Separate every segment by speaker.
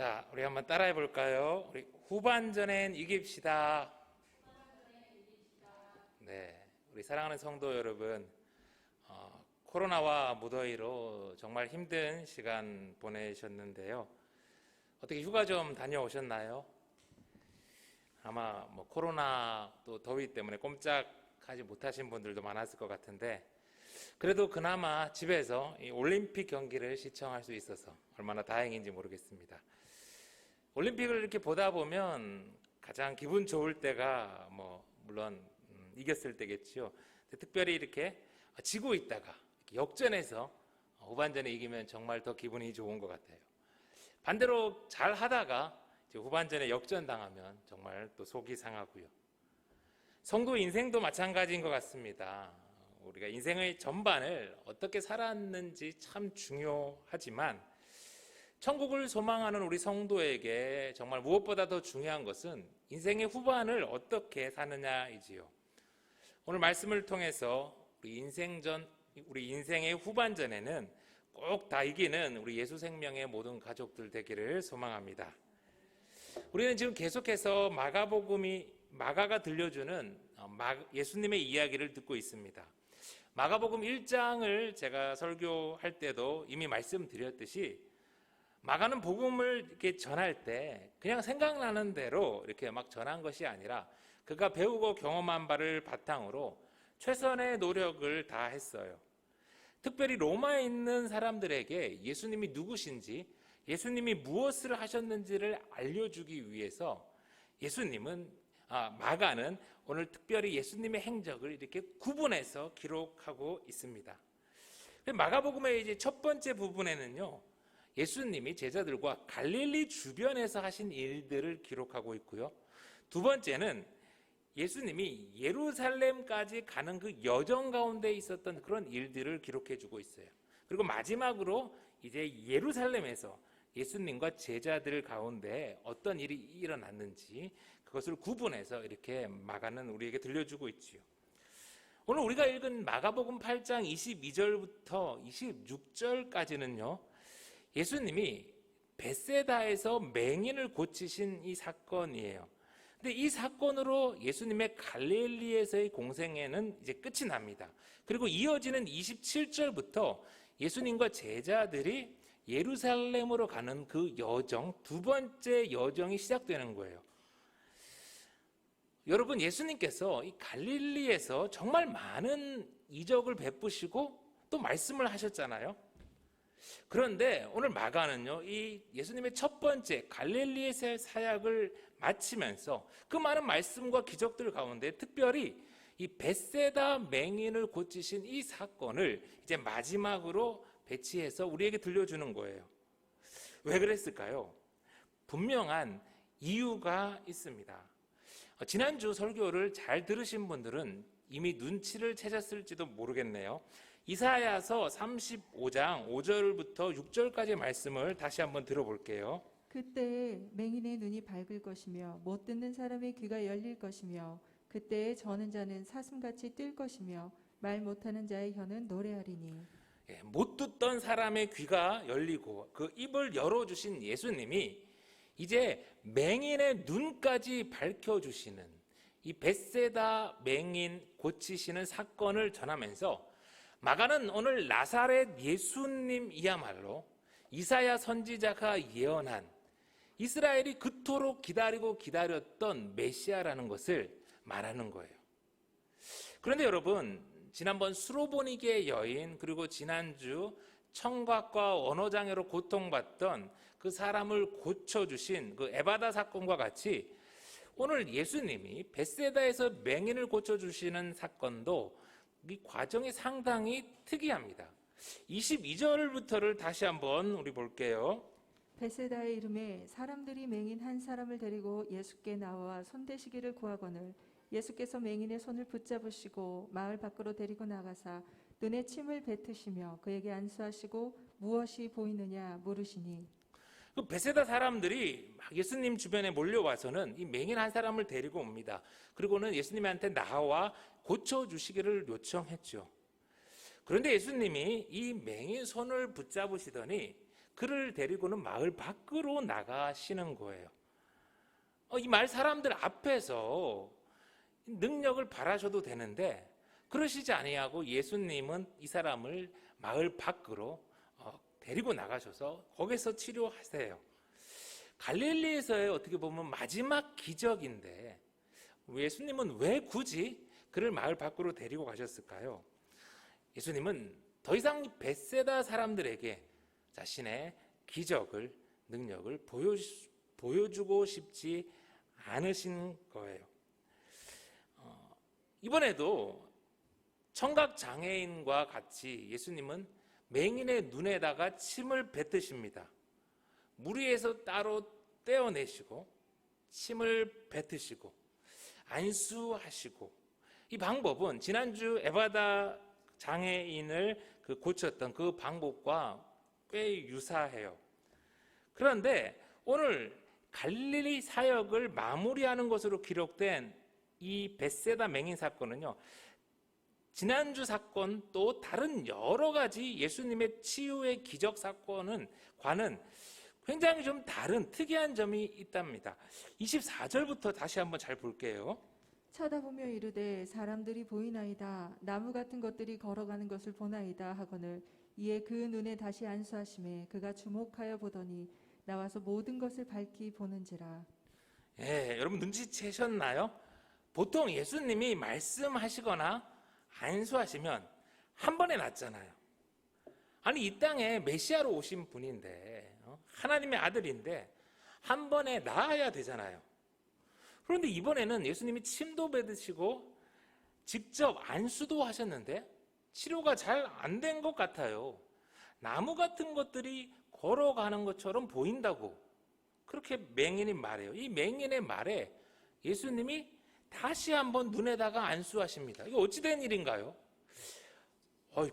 Speaker 1: 자, 우리 한번 따라해 볼까요? 우리 후반전엔 이깁시다. 네, 우리 사랑하는 성도 여러분, 코로나와 무더위로 정말 힘든 시간 보내셨는데요. 어떻게 휴가 좀 다녀오셨나요? 아마 코로나 또 더위 때문에 꼼짝하지 못하신 분들도 많았을 것 같은데, 그래도 그나마 집에서 이 올림픽 경기를 시청할 수 있어서 얼마나 다행인지 모르겠습니다. 올림픽을 이렇게 보다 보면 가장 기분 좋을 때가 물론 이겼을 때겠죠. 특별히 이렇게 지고 있다가 이렇게 역전해서 후반전에 이기면 정말 더 기분이 좋은 것 같아요. 반대로 잘 하다가 이제 후반전에 역전당하면 정말 또 속이 상하고요. 성도 인생도 마찬가지인 것 같습니다. 우리가 인생의 전반을 어떻게 살았는지 참 중요하지만 천국을 소망하는 우리 성도에게 정말 무엇보다 더 중요한 것은 인생의 후반을 어떻게 사느냐이지요. 오늘 말씀을 통해서 우리 인생의 후반전에는 꼭 다 이기는 우리 예수 생명의 모든 가족들 되기를 소망합니다. 우리는 지금 계속해서 마가가 들려주는 예수님의 이야기를 듣고 있습니다. 마가복음 1장을 제가 설교할 때도 이미 말씀드렸듯이 마가는 복음을 이렇게 전할 때 그냥 생각나는 대로 이렇게 막 전한 것이 아니라 그가 배우고 경험한 바를 바탕으로 최선의 노력을 다했어요. 특별히 로마에 있는 사람들에게 예수님이 누구신지, 예수님이 무엇을 하셨는지를 알려주기 위해서 마가는 오늘 특별히 예수님의 행적을 이렇게 구분해서 기록하고 있습니다. 마가복음의 이제 첫 번째 부분에는요, 예수님이 제자들과 갈릴리 주변에서 하신 일들을 기록하고 있고요. 두 번째는 예수님이 예루살렘까지 가는 그 여정 가운데 있었던 그런 일들을 기록해 주고 있어요. 그리고 마지막으로 이제 예루살렘에서 예수님과 제자들 가운데 어떤 일이 일어났는지 그것을 구분해서 이렇게 마가는 우리에게 들려주고 있지요. 오늘 우리가 읽은 마가복음 8장 22절부터 26절까지는요, 예수님이 벳세다에서 맹인을 고치신 이 사건이에요. 근데 이 사건으로 예수님의 갈릴리에서의 공생애는 이제 끝이 납니다. 그리고 이어지는 27절부터 예수님과 제자들이 예루살렘으로 가는 그 여정, 두 번째 여정이 시작되는 거예요. 여러분, 예수님께서 이 갈릴리에서 정말 많은 이적을 베푸시고 또 말씀을 하셨잖아요. 그런데 오늘 마가는요, 이 예수님의 첫 번째 갈릴리에서의 사역을 마치면서 그 많은 말씀과 기적들 가운데 특별히 이 벳세다 맹인을 고치신 이 사건을 이제 마지막으로 배치해서 우리에게 들려주는 거예요. 왜 그랬을까요? 분명한 이유가 있습니다. 지난주 설교를 잘 들으신 분들은 이미 눈치를 채셨을지도 모르겠네요. 이사야서 35장 5절부터 6절까지의 말씀을 다시 한번 들어볼게요.
Speaker 2: 그때에 맹인의 눈이 밝을 것이며 못 듣는 사람의 귀가 열릴 것이며 그때에 저는 자는 사슴같이 뛸 것이며 말 못하는 자의 혀는 노래하리니.
Speaker 1: 못 듣던 사람의 귀가 열리고 그 입을 열어주신 예수님이 이제 맹인의 눈까지 밝혀주시는 이 벳세다 맹인 고치시는 사건을 전하면서 마가는 오늘 나사렛 예수님이야말로 이사야 선지자가 예언한 이스라엘이 그토록 기다렸던 메시아라는 것을 말하는 거예요. 그런데 여러분, 지난번 수로보니게 여인, 그리고 지난주 청각과 언어장애로 고통받던 그 사람을 고쳐주신 그 에바다 사건과 같이 오늘 예수님이 벳세다에서 맹인을 고쳐주시는 사건도 이 과정이 상당히 특이합니다. 22절부터를 다시 한번 우리 볼게요.
Speaker 2: 벳세다의 이름에 사람들이 맹인 한 사람을 데리고 예수께 나와 손대시기를 구하거늘 예수께서 맹인의 손을 붙잡으시고 마을 밖으로 데리고 나가사 눈에 침을 뱉으시며 그에게 안수하시고 무엇이 보이느냐 물으시니.
Speaker 1: 그 벳세다 사람들이 막 예수님 주변에 몰려와서는 이 맹인 한 사람을 데리고 옵니다. 그리고는 예수님한테 나와 고쳐주시기를 요청했죠. 그런데 예수님이 이 맹인 손을 붙잡으시더니 그를 데리고는 마을 밖으로 나가시는 거예요. 이 마을 사람들 앞에서 능력을 바라셔도 되는데 그러시지 아니하고 예수님은 이 사람을 마을 밖으로 데리고 나가셔서 거기서 치료하세요. 갈릴리에서의 어떻게 보면 마지막 기적인데 예수님은 왜 굳이 그를 마을 밖으로 데리고 가셨을까요? 예수님은 더 이상 벳세다 사람들에게 자신의 기적을, 능력을 보여주고 싶지 않으신 거예요. 이번에도 청각 장애인과 같이 예수님은 맹인의 눈에다가 침을 뱉으십니다. 무리에서 따로 떼어내시고 침을 뱉으시고 안수하시고, 이 방법은 지난주 에바다 장애인을 고쳤던 그 방법과 꽤 유사해요. 그런데 오늘 갈릴리 사역을 마무리하는 것으로 기록된 이 벳세다 맹인 사건은요, 지난주 사건 또 다른 여러 가지 예수님의 치유의 기적 사건과는 굉장히 좀 다른 특이한 점이 있답니다. 24절부터 다시 한번 잘 볼게요.
Speaker 2: 쳐다보며 이르되 사람들이 보이나이다. 나무 같은 것들이 걸어가는 것을 보나이다 하거늘 이에 그 눈에 다시 안수하심에 그가 주목하여 보더니 나와서 모든 것을 밝히 보는지라.
Speaker 1: 여러분 눈치채셨나요? 보통 예수님이 말씀하시거나 안수하시면 한 번에 낫잖아요. 아니, 이 땅에 메시아로 오신 분인데, 하나님의 아들인데 한 번에 나아야 되잖아요. 그런데 이번에는 예수님이 침도 뱉으시고 직접 안수도 하셨는데 치료가 잘 안 된 것 같아요. 나무 같은 것들이 걸어가는 것처럼 보인다고 그렇게 맹인이 말해요. 이 맹인의 말에 예수님이 다시 한번 눈에다가 안수하십니다. 이거 어찌된 일인가요?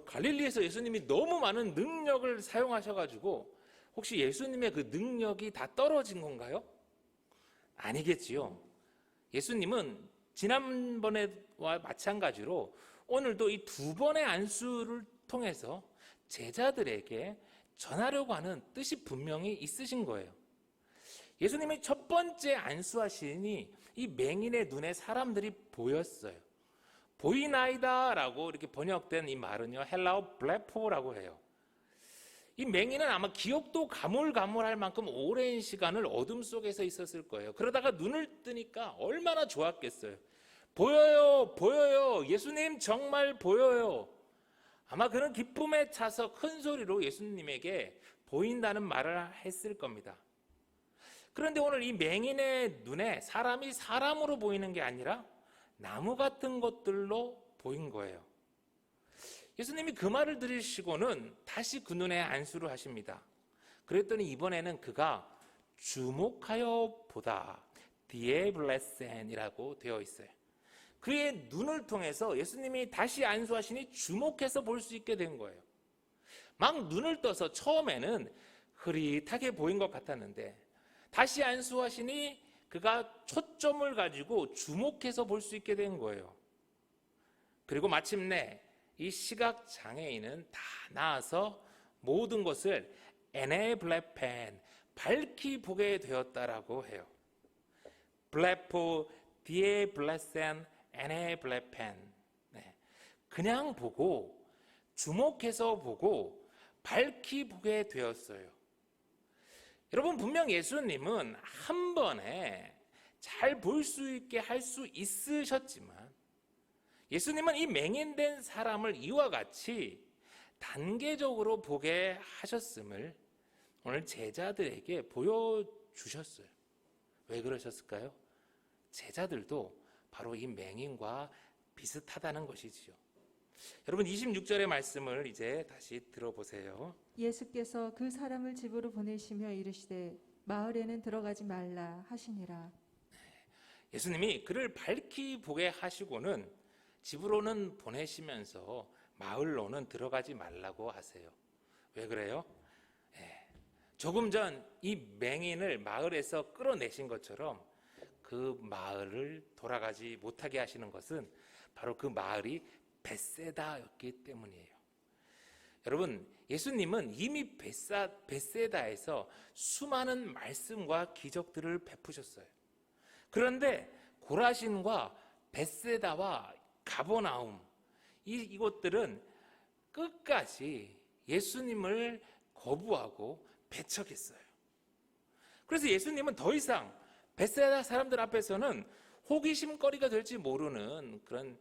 Speaker 1: 갈릴리에서 예수님이 너무 많은 능력을 사용하셔가지고 혹시 예수님의 그 능력이 다 떨어진 건가요? 아니겠지요. 예수님은 지난번에와 마찬가지로 오늘도 이 두 번의 안수를 통해서 제자들에게 전하려고 하는 뜻이 분명히 있으신 거예요. 예수님이 첫 번째 안수하시니 이 맹인의 눈에 사람들이 보였어요. 보이나이다 라고 이렇게 번역된 이 말은요, 헬라어 블레포라고 해요. 이 맹인은 아마 기억도 가물가물할 만큼 오랜 시간을 어둠 속에서 있었을 거예요. 그러다가 눈을 뜨니까 얼마나 좋았겠어요. 보여요, 보여요. 예수님 정말 보여요. 아마 그런 기쁨에 차서 큰 소리로 예수님에게 보인다는 말을 했을 겁니다. 그런데 오늘 이 맹인의 눈에 사람이 사람으로 보이는 게 아니라 나무 같은 것들로 보인 거예요. 예수님이 그 말을 들으시고는 다시 그 눈에 안수를 하십니다. 그랬더니 이번에는 그가 주목하여 보다, 디에블레센이라고 되어 있어요. 그의 눈을 통해서 예수님이 다시 안수하시니 주목해서 볼 수 있게 된 거예요. 막 눈을 떠서 처음에는 흐릿하게 보인 것 같았는데 다시 안수하시니 그가 초점을 가지고 주목해서 볼 수 있게 된 거예요. 그리고 마침내 이 시각 장애인은 다 나아서 모든 것을 에네블레펜, 밝히 보게 되었다라고 해요. 블레포 디에 블레센 에네블레펜. 그냥 보고 주목해서 보고 밝히 보게 되었어요. 여러분, 분명 예수님은 한 번에 잘 볼 수 있게 할 수 있으셨지만 예수님은 이 맹인된 사람을 이와 같이 단계적으로 보게 하셨음을 오늘 제자들에게 보여주셨어요. 왜 그러셨을까요? 제자들도 바로 이 맹인과 비슷하다는 것이지요. 여러분 26절의 말씀을 이제 다시 들어보세요.
Speaker 2: 예수께서 그 사람을 집으로 보내시며 이르시되 마을에는 들어가지 말라 하시니라.
Speaker 1: 예수님이 그를 밝히 보게 하시고는 집으로는 보내시면서 마을로는 들어가지 말라고 하세요. 왜 그래요? 조금 전 이 맹인을 마을에서 끌어내신 것처럼 그 마을을 돌아가지 못하게 하시는 것은 바로 그 마을이 벳세다였기 때문이에요. 여러분, 예수님은 이미 벳세다에서 수많은 말씀과 기적들을 베푸셨어요. 그런데 고라신과 벳세다와 가버나움 이곳들은 끝까지 예수님을 거부하고 배척했어요. 그래서 예수님은 더 이상 벳세다 사람들 앞에서는 호기심거리가 될지 모르는 그런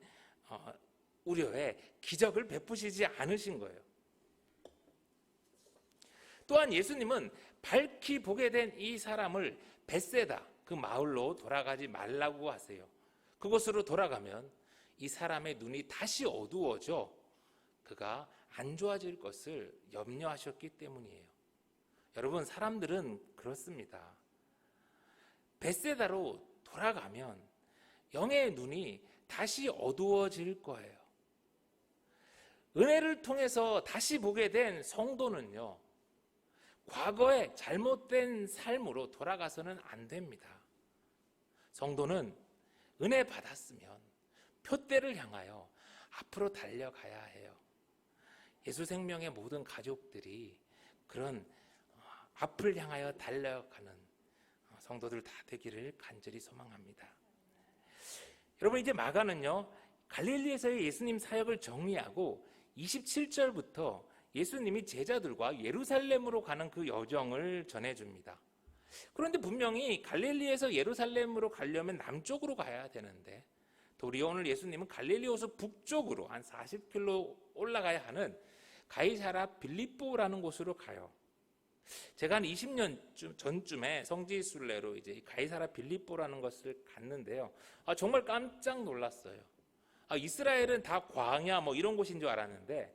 Speaker 1: 우려에 기적을 베푸시지 않으신 거예요. 또한 예수님은 밝히 보게 된 이 사람을 벳세다 그 마을로 돌아가지 말라고 하세요. 그곳으로 돌아가면 이 사람의 눈이 다시 어두워져 그가 안 좋아질 것을 염려하셨기 때문이에요. 여러분, 사람들은 그렇습니다. 벳세다로 돌아가면 영의 눈이 다시 어두워질 거예요. 은혜를 통해서 다시 보게 된 성도는요, 과거의 잘못된 삶으로 돌아가서는 안 됩니다. 성도는 은혜 받았으면 표대를 향하여 앞으로 달려가야 해요. 예수 생명의 모든 가족들이 그런 앞을 향하여 달려가는 성도들 다 되기를 간절히 소망합니다. 여러분, 이제 마가는요, 갈릴리에서의 예수님 사역을 정리하고 27절부터 예수님이 제자들과 예루살렘으로 가는 그 여정을 전해줍니다. 그런데 분명히 갈릴리에서 예루살렘으로 가려면 남쪽으로 가야 되는데 도리어 오늘 예수님은 갈릴리에서 북쪽으로 한 40km 올라가야 하는 가이사라 빌립보라는 곳으로 가요. 제가 한 20년 전쯤에 성지순례로 이제 가이사라 빌립보라는 것을 갔는데요. 정말 깜짝 놀랐어요. 이스라엘은 다 광야 뭐 이런 곳인 줄 알았는데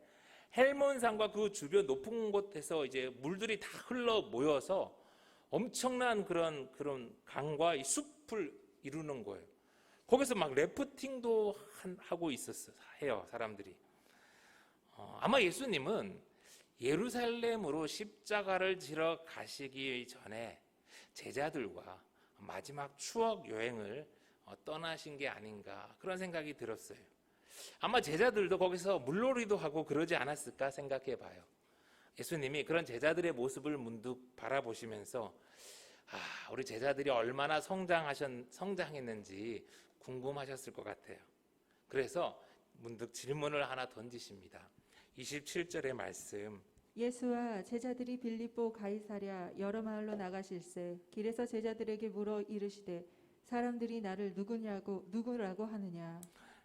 Speaker 1: 헬몬산과 그 주변 높은 곳에서 이제 물들이 다 흘러 모여서 엄청난 그런 강과 이 숲을 이루는 거예요. 거기서 막 래프팅도 하고 해요, 사람들이. 아마 예수님은 예루살렘으로 십자가를 지러 가시기 전에 제자들과 마지막 추억 여행을 떠나신 게 아닌가 그런 생각이 들었어요. 아마 제자들도 거기서 물놀이도 하고 그러지 않았을까 생각해 봐요. 예수님이 그런 제자들의 모습을 문득 바라보시면서 우리 제자들이 얼마나 성장했는지 궁금하셨을 것 같아요. 그래서 문득 질문을 하나 던지십니다. 27절의 말씀.
Speaker 2: 예수와 제자들이 빌립보 가이사랴 여러 마을로 나가실새 길에서 제자들에게 물어 이르시되 사람들이 나를 누구라고 하느냐.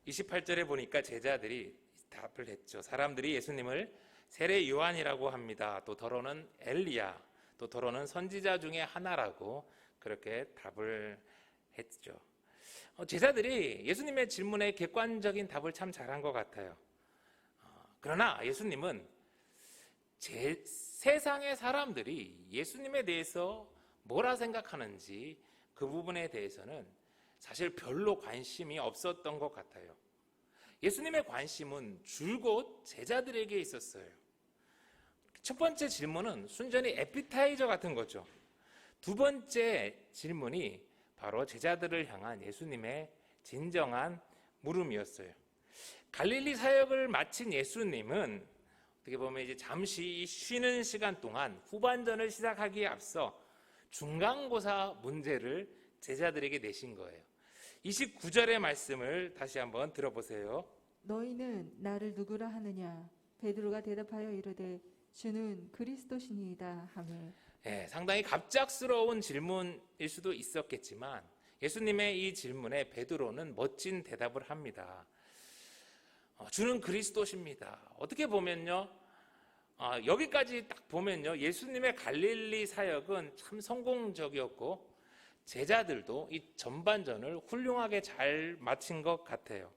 Speaker 1: 28절에 보니까 제자들이 답을 했죠. 사람들이 예수님을 세례 요한이라고 합니다. 또 더러는 엘리야, 또 더러는 선지자 중에 하나라고 그렇게 답을 했죠. 제자들이 예수님의 질문에 객관적인 답을 참 잘한 것 같아요. 그러나 예수님은 세상의 사람들이 예수님에 대해서 뭐라 생각하는지 그 부분에 대해서는 사실 별로 관심이 없었던 것 같아요. 예수님의 관심은 줄곧 제자들에게 있었어요. 첫 번째 질문은 순전히 에피타이저 같은 거죠. 두 번째 질문이 바로 제자들을 향한 예수님의 진정한 물음이었어요. 갈릴리 사역을 마친 예수님은 어떻게 보면 이제 잠시 쉬는 시간 동안 후반전을 시작하기에 앞서 중간고사 문제를 제자들에게 내신 거예요. 29절의 말씀을 다시 한번 들어보세요.
Speaker 2: 너희는 나를 누구라 하느냐. 베드로가 대답하여 이르되 주는 그리스도시니이다 하매.
Speaker 1: 상당히 갑작스러운 질문일 수도 있었겠지만 예수님의 이 질문에 베드로는 멋진 대답을 합니다. 주는 그리스도십니다. 어떻게 보면요, 여기까지 딱 보면요, 예수님의 갈릴리 사역은 참 성공적이었고 제자들도 이 전반전을 훌륭하게 잘 마친 것 같아요.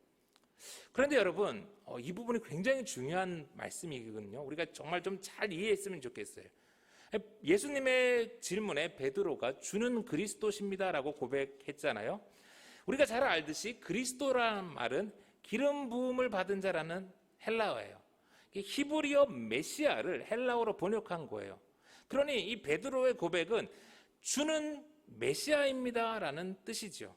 Speaker 1: 그런데 여러분, 이 부분이 굉장히 중요한 말씀이거든요. 우리가 정말 좀 잘 이해했으면 좋겠어요. 예수님의 질문에 베드로가 주는 그리스도십니다라고 고백했잖아요. 우리가 잘 알듯이 그리스도라는 말은 기름 부음을 받은 자라는 헬라어예요. 히브리어 메시아를 헬라어로 번역한 거예요. 그러니 이 베드로의 고백은 주는 메시아입니다라는 뜻이죠.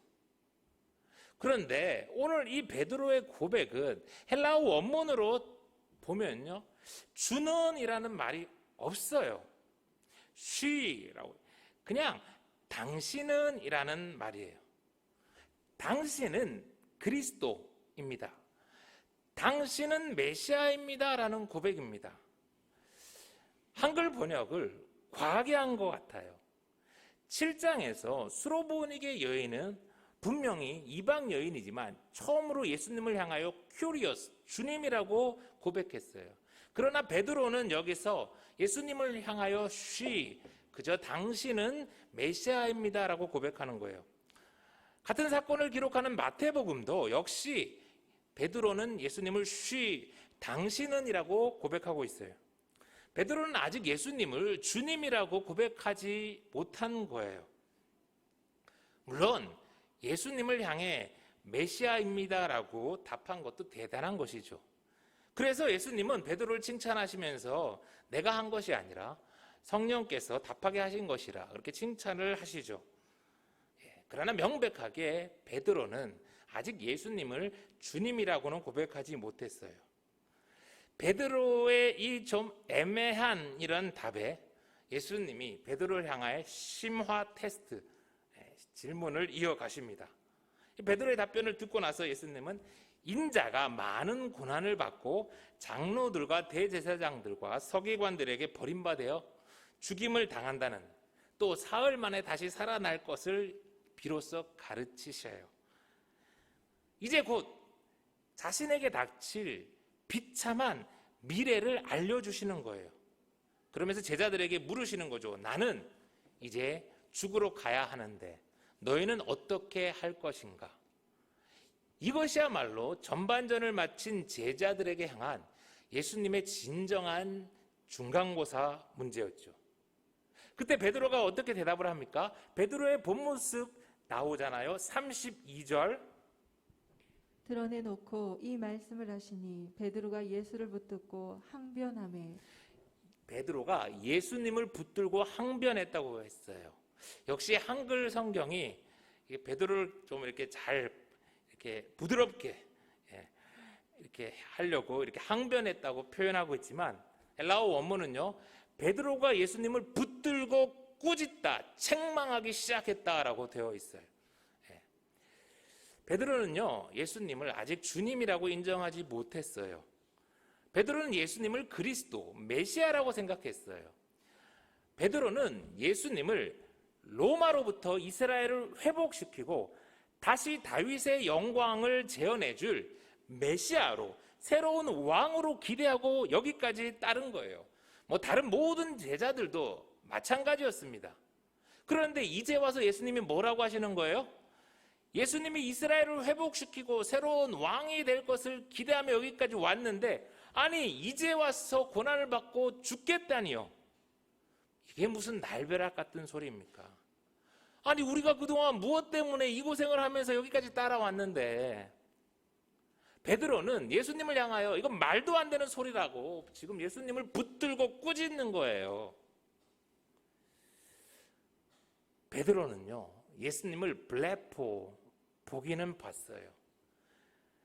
Speaker 1: 그런데 오늘 이 베드로의 고백은 헬라어 원문으로 보면요, 주는이라는 말이 없어요. she라고. 그냥 당신은이라는 말이에요. 당신은 그리스도입니다. 당신은 메시아입니다라는 고백입니다. 한글 번역을 과하게 한 것 같아요. 7장에서 수로보니게 여인은 분명히 이방 여인이지만 처음으로 예수님을 향하여 큐리어스, 주님이라고 고백했어요. 그러나 베드로는 여기서 예수님을 향하여 그저 당신은 메시아입니다라고 고백하는 거예요. 같은 사건을 기록하는 마태복음도 역시 베드로는 예수님을 당신은이라고 고백하고 있어요. 베드로는 아직 예수님을 주님이라고 고백하지 못한 거예요. 물론 예수님을 향해 메시아입니다라고 답한 것도 대단한 것이죠. 그래서 예수님은 베드로를 칭찬하시면서 내가 한 것이 아니라 성령께서 답하게 하신 것이라 그렇게 칭찬을 하시죠. 그러나 명백하게 베드로는 아직 예수님을 주님이라고는 고백하지 못했어요. 베드로의 이 좀 애매한 이런 답에 예수님이 베드로를 향하여 심화 테스트, 질문을 이어가십니다. 베드로의 답변을 듣고 나서 예수님은 인자가 많은 고난을 받고 장로들과 대제사장들과 서기관들에게 버림받아 죽임을 당한다는, 또 사흘 만에 다시 살아날 것을 비로소 가르치셔요. 이제 곧 자신에게 닥칠 비참한 미래를 알려주시는 거예요. 그러면서 제자들에게 물으시는 거죠. 나는 이제 죽으러 가야 하는데 너희는 어떻게 할 것인가? 이것이야말로 전반전을 마친 제자들에게 향한 예수님의 진정한 중간고사 문제였죠. 그때 베드로가 어떻게 대답을 합니까? 베드로의 본 모습 나오잖아요. 32절.
Speaker 2: 드러내놓고 이 말씀을 하시니 베드로가 예수를 붙들고 항변하매.
Speaker 1: 베드로가 예수님을 붙들고 항변했다고 했어요. 역시 한글 성경이 베드로를 좀 이렇게 잘 이렇게 부드럽게 이렇게 하려고 이렇게 항변했다고 표현하고 있지만 헬라어 원문은요, 베드로가 예수님을 붙들고 꾸짖다, 책망하기 시작했다라고 되어 있어요. 베드로는요, 예수님을 아직 주님이라고 인정하지 못했어요. 베드로는 예수님을 그리스도, 메시아라고 생각했어요. 베드로는 예수님을 로마로부터 이스라엘을 회복시키고 다시 다윗의 영광을 재현해줄 메시아로, 새로운 왕으로 기대하고 여기까지 따른 거예요. 다른 모든 제자들도 마찬가지였습니다. 그런데 이제 와서 예수님이 뭐라고 하시는 거예요? 예수님이 이스라엘을 회복시키고 새로운 왕이 될 것을 기대하며 여기까지 왔는데, 아니 이제 와서 고난을 받고 죽겠다니요. 이게 무슨 날벼락 같은 소리입니까? 아니 우리가 그동안 무엇 때문에 이 고생을 하면서 여기까지 따라왔는데, 베드로는 예수님을 향하여 이건 말도 안 되는 소리라고 지금 예수님을 붙들고 꾸짖는 거예요. 베드로는요, 예수님을 블레포, 보기는 봤어요.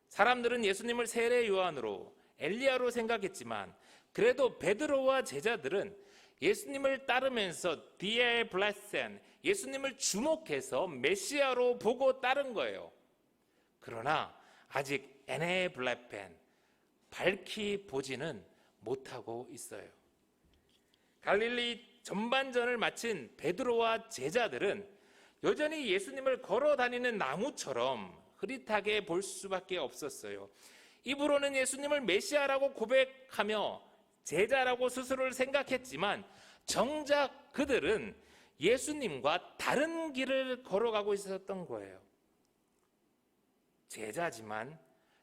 Speaker 1: 사람들은 예수님을 세례 요한으로, 엘리야로 생각했지만 그래도 베드로와 제자들은 예수님을 따르면서 디에 블레센, 예수님을 주목해서 메시아로 보고 따른 거예요. 그러나 아직 에네 블레펜, 밝히 보지는 못하고 있어요. 갈릴리 전반전을 마친 베드로와 제자들은 여전히 예수님을 걸어 다니는 나무처럼 흐릿하게 볼 수밖에 없었어요. 입으로는 예수님을 메시아라고 고백하며 제자라고 스스로를 생각했지만 정작 그들은 예수님과 다른 길을 걸어가고 있었던 거예요. 제자지만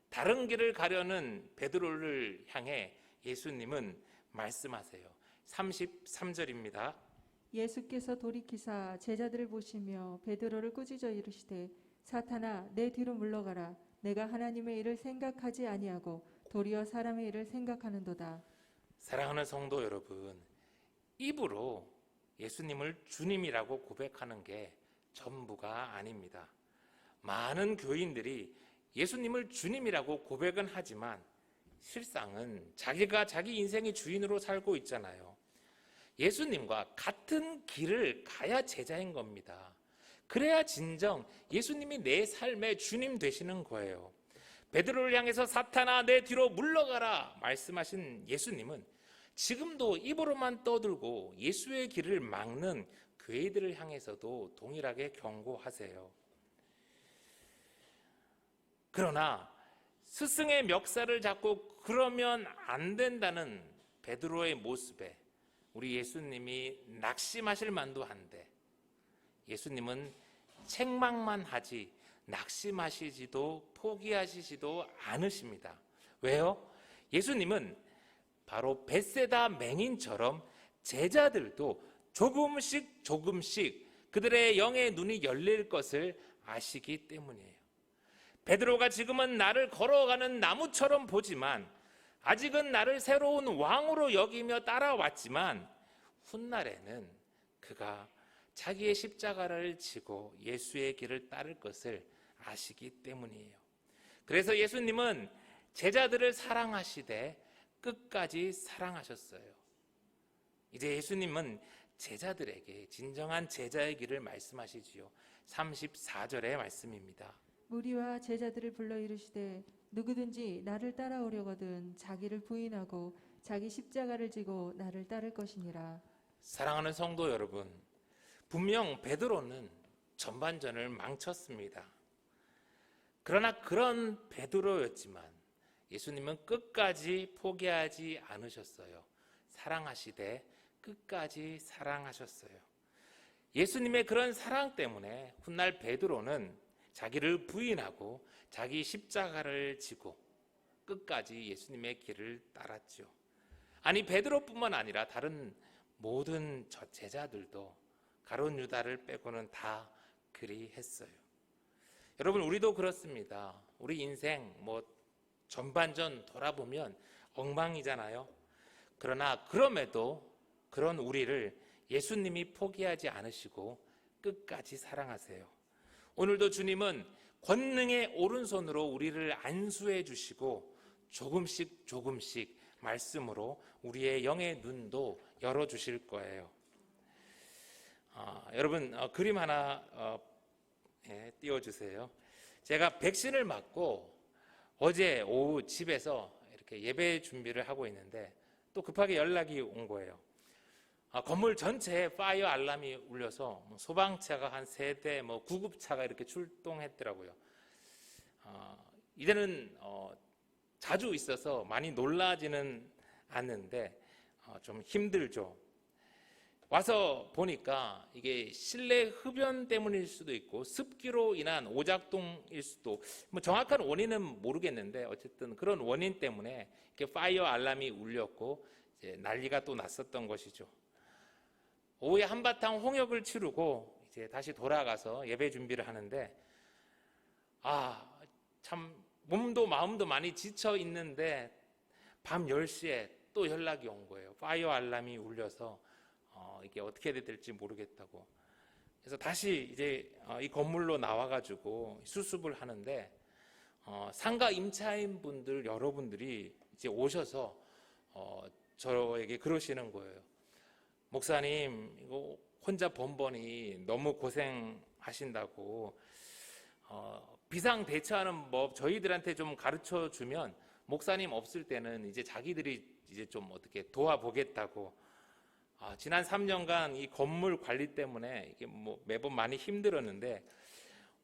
Speaker 1: 다른 길을 가려는 베드로를 향해 예수님은 말씀하세요. 33절입니다.
Speaker 2: 예수께서 돌이키사 제자들을 보시며 베드로를 꾸짖어 이르시되 사탄아 내 뒤로 물러가라. 내가 하나님의 일을 생각하지 아니하고 도리어 사람의 일을 생각하는도다.
Speaker 1: 사랑하는 성도 여러분, 입으로 예수님을 주님이라고 고백하는 게 전부가 아닙니다. 많은 교인들이 예수님을 주님이라고 고백은 하지만 실상은 자기가 자기 인생의 주인으로 살고 있잖아요. 예수님과 같은 길을 가야 제자인 겁니다. 그래야 진정 예수님이 내 삶의 주님 되시는 거예요. 베드로를 향해서 사탄아 내 뒤로 물러가라 말씀하신 예수님은 지금도 입으로만 떠들고 예수의 길을 막는 교회들을 향해서도 동일하게 경고하세요. 그러나 스승의 멱살을 잡고 그러면 안 된다는 베드로의 모습에 우리 예수님이 낙심하실 만도 한데 예수님은 책망만 하지 낙심하시지도 포기하시지도 않으십니다. 왜요? 예수님은 바로 벳세다 맹인처럼 제자들도 조금씩 그들의 영의 눈이 열릴 것을 아시기 때문이에요. 베드로가 지금은 나를 걸어가는 나무처럼 보지만 아직은 나를 새로운 왕으로 여기며 따라왔지만 훗날에는 그가 자기의 십자가를 지고 예수의 길을 따를 것을 아시기 때문이에요. 그래서 예수님은 제자들을 사랑하시되 끝까지 사랑하셨어요. 이제 예수님은 제자들에게 진정한 제자의 길을 말씀하시지요. 34절의 말씀입니다.
Speaker 2: 무리와 제자들을 불러 이르시되 누구든지 나를 따라오려거든 자기를 부인하고 자기 십자가를 지고 나를 따를 것이니라.
Speaker 1: 사랑하는 성도 여러분, 분명 베드로는 전반전을 망쳤습니다. 그러나 그런 베드로였지만 예수님은 끝까지 포기하지 않으셨어요. 사랑하시되 끝까지 사랑하셨어요. 예수님의 그런 사랑 때문에 훗날 베드로는 자기를 부인하고 자기 십자가를 지고 끝까지 예수님의 길을 따랐죠. 아니 베드로뿐만 아니라 다른 모든 제자들도 가룟 유다를 빼고는 다 그리 했어요. 여러분 우리도 그렇습니다. 우리 인생 전반전 돌아보면 엉망이잖아요. 그러나 그럼에도 그런 우리를 예수님이 포기하지 않으시고 끝까지 사랑하세요. 오늘도 주님은 권능의 오른손으로 우리를 안수해 주시고 조금씩 말씀으로 우리의 영의 눈도 열어주실 거예요. 여러분 그림 하나 띄워주세요. 제가 백신을 맞고 어제 오후 집에서 이렇게 예배 준비를 하고 있는데 또 급하게 연락이 온 거예요. 건물 전체에 파이어 알람이 울려서 소방차가 한 3대, 구급차가 이렇게 출동했더라고요. 이제는 자주 있어서 많이 놀라지는 않는데 좀 힘들죠. 와서 보니까 이게 실내 흡연 때문일 수도 있고 습기로 인한 오작동일 수도, 정확한 원인은 모르겠는데 어쨌든 그런 원인 때문에 이렇게 파이어 알람이 울렸고 이제 난리가 또 났었던 것이죠. 오후에 한바탕 홍역을 치르고 이제 다시 돌아가서 예배 준비를 하는데 참 몸도 마음도 많이 지쳐 있는데 밤 10시에 또 연락이 온 거예요. 파이어 알람이 울려서 이게 어떻게 될지 모르겠다고. 그래서 다시 이제 이 건물로 나와가지고 수습을 하는데 상가 임차인 분들 여러분들이 이제 오셔서 저에게 그러시는 거예요. 목사님 이거 혼자 번번이 너무 고생하신다고 비상 대처하는 법 저희들한테 좀 가르쳐 주면 목사님 없을 때는 이제 자기들이 이제 좀 어떻게 도와보겠다고. 지난 3년간 이 건물 관리 때문에 이게 매번 많이 힘들었는데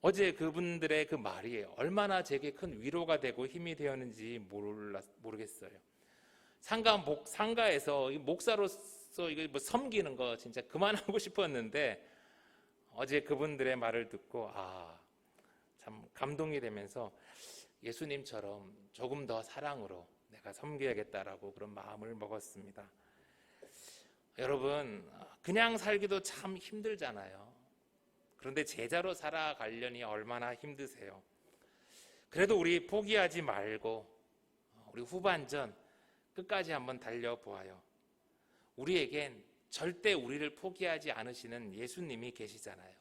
Speaker 1: 어제 그분들의 그 말이 얼마나 제게 큰 위로가 되고 힘이 되었는지 모르겠어요. 상가에서 목사로서 이거 섬기는 거 진짜 그만하고 싶었는데 어제 그분들의 말을 듣고 참 감동이 되면서 예수님처럼 조금 더 사랑으로 내가 섬겨야겠다라고 그런 마음을 먹었습니다. 여러분 그냥 살기도 참 힘들잖아요. 그런데 제자로 살아가려니 얼마나 힘드세요. 그래도 우리 포기하지 말고 우리 후반전 끝까지 한번 달려보아요. 우리에겐 절대 우리를 포기하지 않으시는 예수님이 계시잖아요.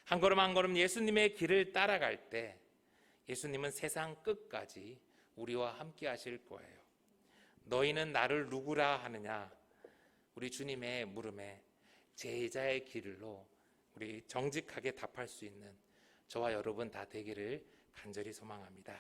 Speaker 1: 한 걸음 한 걸음 예수님의 길을 따라갈 때 예수님은 세상 끝까지 우리와 함께 하실 거예요. 너희는 나를 누구라 하느냐? 우리 주님의 물음에 제자의 길로 우리 정직하게 답할 수 있는 저와 여러분 다 되기를 간절히 소망합니다.